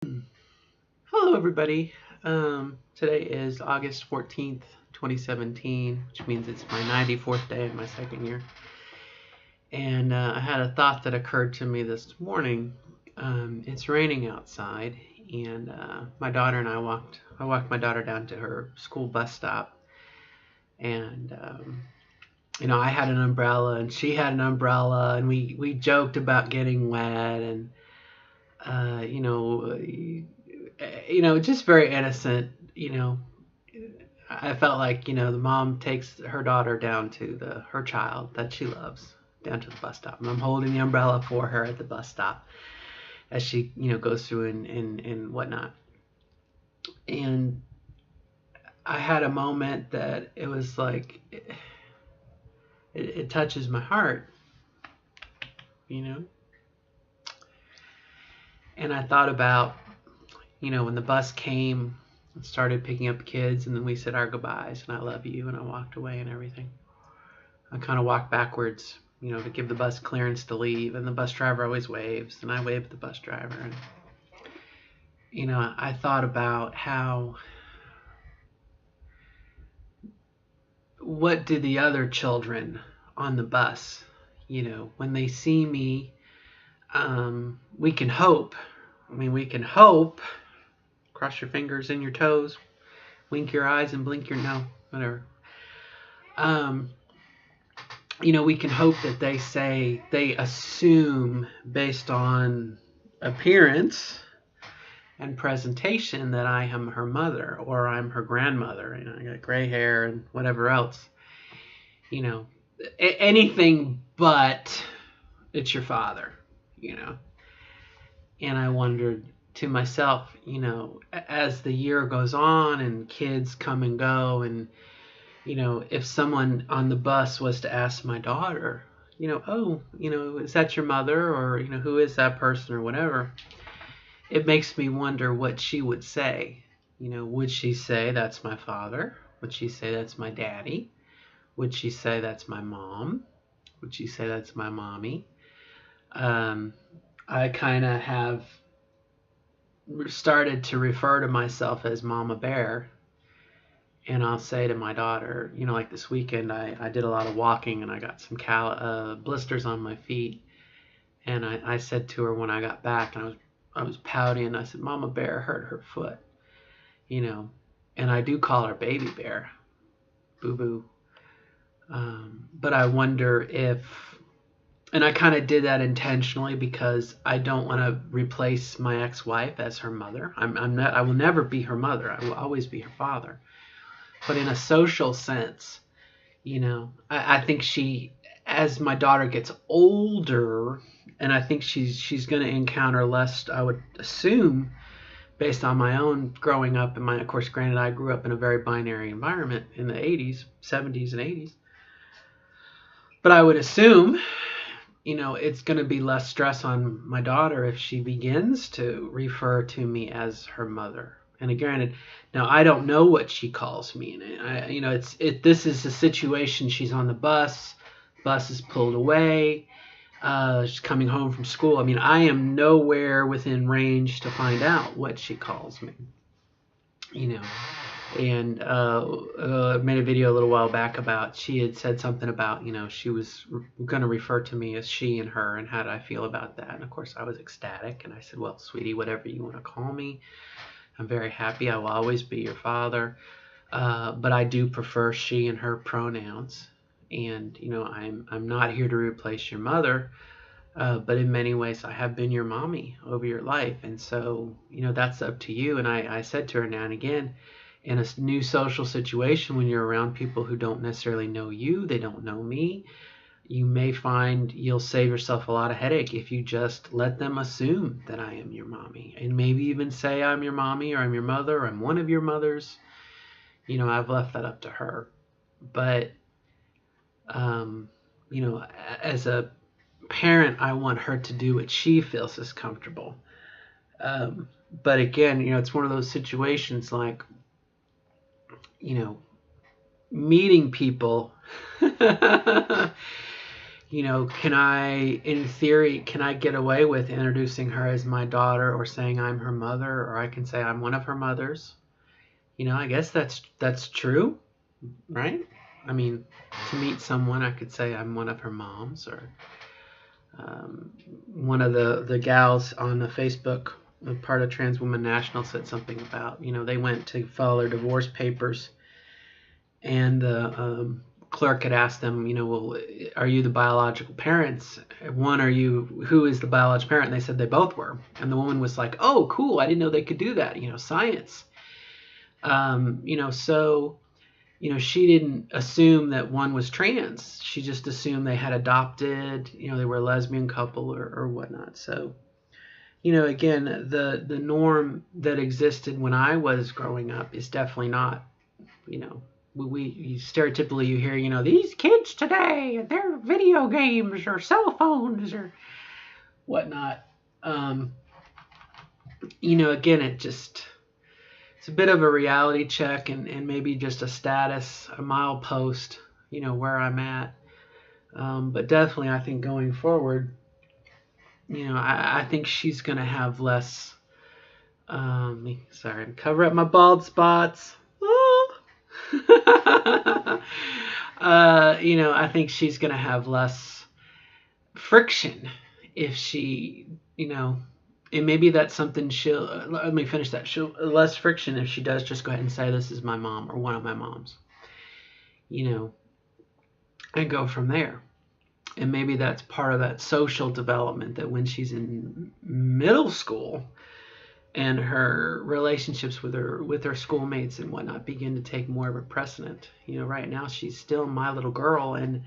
Hello, everybody. Today is August 14th, 2017, which means it's my 94th day in my second year. And I had a thought that occurred to me this morning. It's raining outside, and my daughter and I walked my daughter down to her school bus stop. And, I had an umbrella, and she had an umbrella, and we joked about getting wet, and, uh, you know, just very innocent. I felt like the mom takes her daughter down to her child that she loves down to the bus stop, and I'm holding the umbrella for her at the bus stop as she goes through and whatnot. And I had a moment that it was like it touches my heart, you know. And I thought about when the bus came and started picking up kids, and then we said our goodbyes and I love you, and I walked away and everything. I kind of walked backwards, to give the bus clearance to leave, and the bus driver always waves, and I waved at the bus driver. And I thought about what do the other children on the bus, when they see me, we can hope. We can hope. Cross your fingers and your toes, wink your eyes and blink your no, whatever. Um, we can hope that they assume based on appearance and presentation that I am her mother or I'm her grandmother. I got gray hair and whatever else. Anything but it's your father. You know. And I wondered to myself, as the year goes on and kids come and go, and if someone on the bus was to ask my daughter, is that your mother, or who is that person, or whatever, it makes me wonder what she would say. Would she say that's my father? Would she say that's my daddy? Would she say that's my mom? Would she say that's my mommy? I kind of have started to refer to myself as Mama Bear. And I'll say to my daughter, like this weekend, I did a lot of walking and I got some blisters on my feet. And I said to her when I got back, and I was pouting, and I said, Mama Bear hurt her foot, and I do call her Baby Bear, Boo Boo. But I wonder if, and I kind of did that intentionally because I don't want to replace my ex-wife as her mother. I'm not. I will never be her mother. I will always be her father. But in a social sense, I think as my daughter gets older, and I think she's going to encounter less, I would assume, based on my own growing up. And of course, granted, I grew up in a very binary environment in the 80s, 70s, and 80s. But I would assume, it's going to be less stress on my daughter if she begins to refer to me as her mother. And granted, now I don't know what she calls me. And this is a situation. She's on the bus. Bus is pulled away. She's coming home from school. I am nowhere within range to find out what she calls me. And I made a video a little while back about, she had said something about, she was going to refer to me as she and her, and how did I feel about that? And of course I was ecstatic, and I said, well, sweetie, whatever you want to call me, I'm very happy. I will always be your father. But I do prefer she and her pronouns. And, I'm not here to replace your mother. But in many ways, I have been your mommy over your life. And so, that's up to you. And I said to her now and again, in a new social situation, when you're around people who don't necessarily know you, they don't know me, you may find you'll save yourself a lot of headache if you just let them assume that I am your mommy, and maybe even say I'm your mommy, or I'm your mother, or I'm one of your mothers. I've left that up to her. But, as a parent, I want her to do what she feels is comfortable. But again, it's one of those situations like, meeting people can I, in theory, can I get away with introducing her as my daughter or saying I'm her mother, or I can say I'm one of her mothers? I guess that's true, right? I mean, to meet someone, I could say I'm one of her moms, or one of the gals on the Facebook, part of Trans Women National, said something about, they went to file their divorce papers, and the clerk had asked them, well, are you the biological parents? Who is the biological parent? And they said they both were. And the woman was like, oh, cool, I didn't know they could do that, science. So she didn't assume that one was trans. She just assumed they had adopted, they were a lesbian couple or whatnot. So, again, the norm that existed when I was growing up is definitely not, stereotypically you hear, these kids today, their video games or cell phones or whatnot. Again, it's a bit of a reality check and maybe just a status, a milepost, where I'm at. But definitely, I think going forward, I think she's going to have less. Sorry, cover up my bald spots. I think she's going to have less friction if she, and maybe that's something let me finish that. She'll less friction if she does just go ahead and say, this is my mom or one of my moms, and go from there. And maybe that's part of that social development, that when she's in middle school and her relationships with her schoolmates and whatnot begin to take more of a precedent. Right now she's still my little girl, and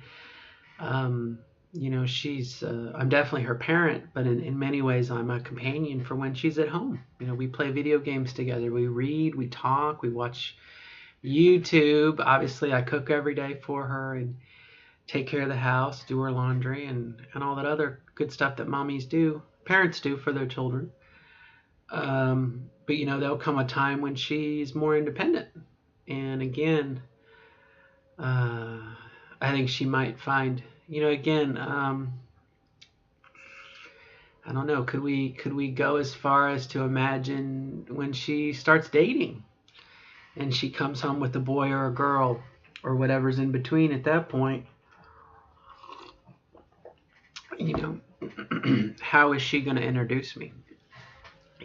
she's I'm definitely her parent, but in many ways I'm a companion for when she's at home. We play video games together, we read, we talk, we watch YouTube. Obviously I cook every day for her and take care of the house, do her laundry, and all that other good stuff that parents do for their children. But there'll come a time when she's more independent, and again, I think she might find, again, I don't know, could we go as far as to imagine when she starts dating and she comes home with a boy or a girl or whatever's in between at that point, how is she going to introduce me?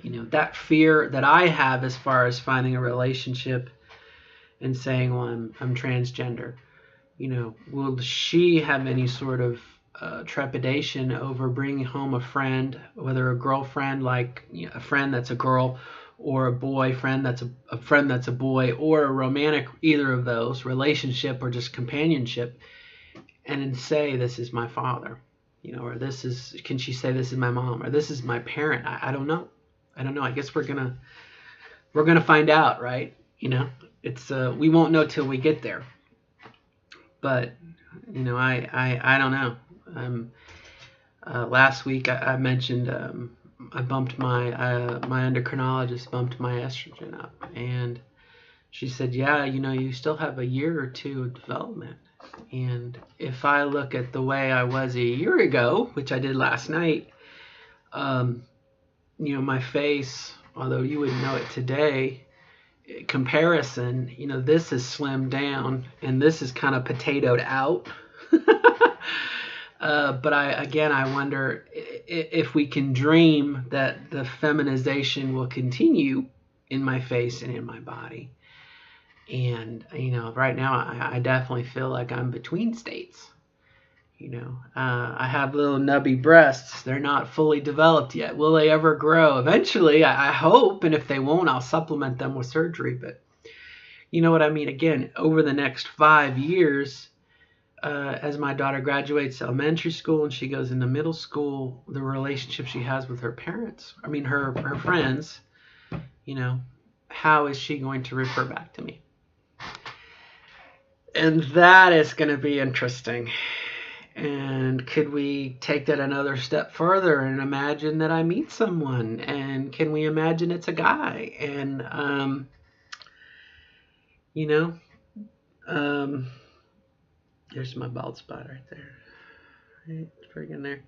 That fear that I have as far as finding a relationship and saying, well, I'm transgender, will she have any sort of trepidation over bringing home a friend, whether a girlfriend, like a friend that's a girl, or a boyfriend that's a friend that's a boy, or a romantic, either of those, relationship or just companionship, and then say, this is my father, or can she say this is my mom, or this is my parent? I don't know. I guess we're gonna find out, right? It's we won't know till we get there. But I don't know. Last week I mentioned I bumped my endocrinologist bumped my estrogen up, and she said, yeah, you still have a year or two of development. And if I look at the way I was a year ago, which I did last night, my face, although you wouldn't know it today, comparison, this is slimmed down and this is kind of potatoed out. But I wonder if we can dream that the feminization will continue in my face and in my body. And, right now I definitely feel like I'm between states. I have little nubby breasts. They're not fully developed yet. Will they ever grow? Eventually, I hope. And if they won't, I'll supplement them with surgery. But you know what I mean? Again, over the next 5 years, as my daughter graduates elementary school and she goes into middle school, the relationship she has with her parents, her friends, how is she going to refer back to me? And that is going to be interesting. And could we take that another step further and imagine that I meet someone? And can we imagine it's a guy? And, there's my bald spot right there. Right, friggin' there.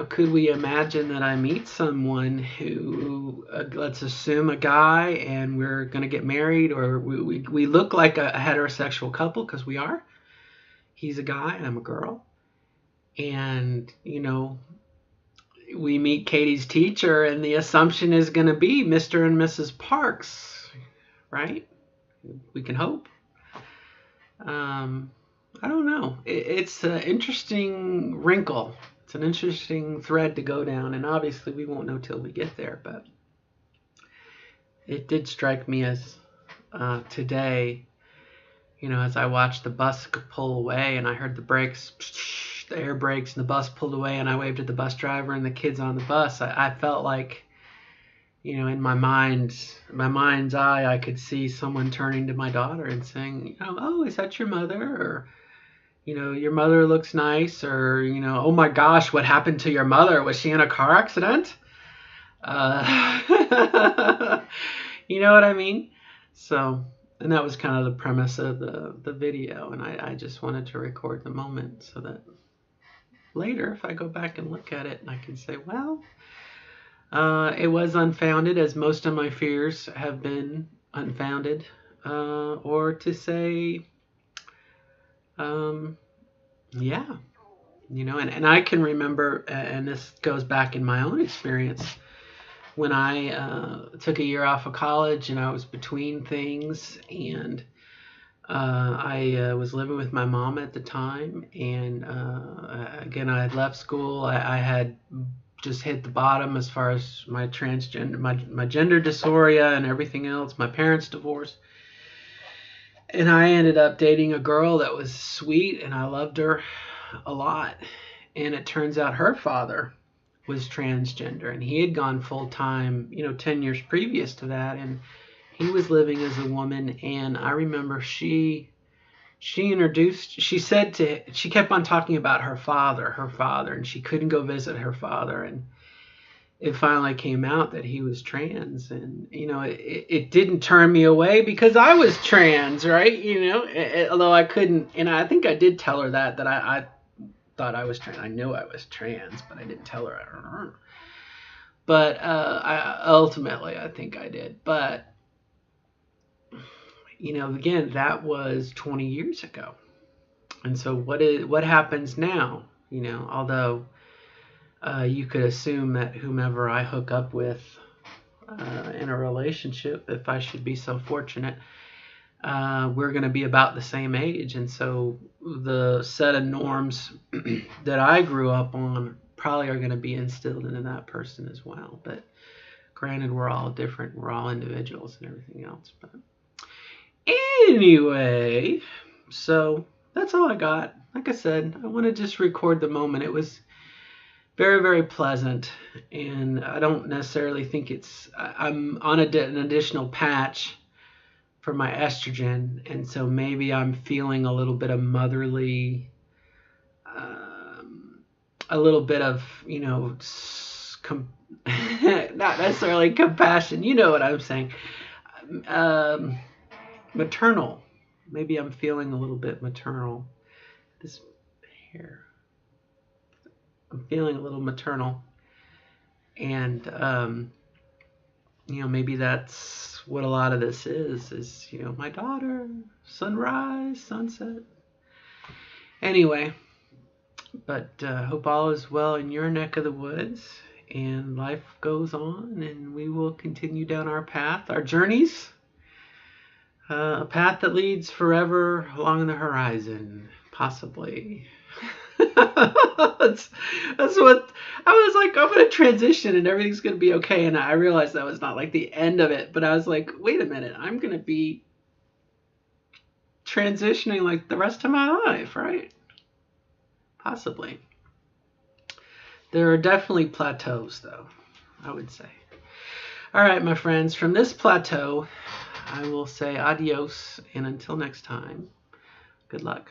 Could we imagine that I meet someone who, let's assume a guy, and we're going to get married, or we look like a heterosexual couple because we are. He's a guy, I'm a girl. And, we meet Katie's teacher, and the assumption is going to be Mr. and Mrs. Parks, right? We can hope. I don't know. It's an interesting wrinkle. It's an interesting thread to go down, and obviously we won't know till we get there, but it did strike me as today, as I watched the bus pull away and I heard the brakes, the air brakes, and the bus pulled away, and I waved at the bus driver and the kids on the bus. I felt like, in my mind's eye, I could see someone turning to my daughter and saying, oh, is that your mother? Or, your mother looks nice. Or, oh my gosh, what happened to your mother? Was she in a car accident? You know what I mean? So, and that was kind of the premise of the video. And I just wanted to record the moment so that later, if I go back and look at it, I can say, well, it was unfounded, as most of my fears have been unfounded. Or to say, yeah, and I can remember, and this goes back in my own experience, when I took a year off of college and I was between things, and I was living with my mom at the time, and again, I had left school. I had just hit the bottom as far as my transgender, my gender dysphoria and everything else. My parents divorced. And I ended up dating a girl that was sweet, and I loved her a lot. And it turns out her father was transgender, and he had gone full time, 10 years previous to that. And he was living as a woman. And I remember she kept on talking about her father, and she couldn't go visit her father. And it finally came out that he was trans, and it didn't turn me away because I was trans, right? Although I couldn't, and I think I did tell her that I thought I was trans. I knew I was trans, but I didn't tell her. I don't know. But ultimately I think I did. But again, that was 20 years ago, and so what happens now? Although you could assume that whomever I hook up with in a relationship, if I should be so fortunate, we're going to be about the same age. And so the set of norms that I grew up on probably are going to be instilled into that person as well. But granted, we're all different. We're all individuals and everything else. But anyway, so that's all I got. Like I said, I want to just record the moment. It was very, very pleasant, and I don't necessarily think I'm on an additional patch for my estrogen, and so maybe I'm feeling a little bit of motherly, a little bit of, not necessarily compassion, you know what I'm saying, maternal. Maybe I'm feeling a little bit maternal. This hair. I'm feeling a little maternal, and maybe that's what a lot of this is my daughter, sunrise, sunset. Anyway, but hope all is well in your neck of the woods, and life goes on, and we will continue down our path, our journeys, a path that leads forever along the horizon, possibly. that's what I was like. I'm gonna transition and everything's gonna be okay, and I realized that was not like the end of it, but I was like, wait a minute, I'm gonna be transitioning like the rest of my life, right? Possibly. There are definitely plateaus, though, I would say. All right, my friends, from this plateau I will say adios, and until next time, good luck.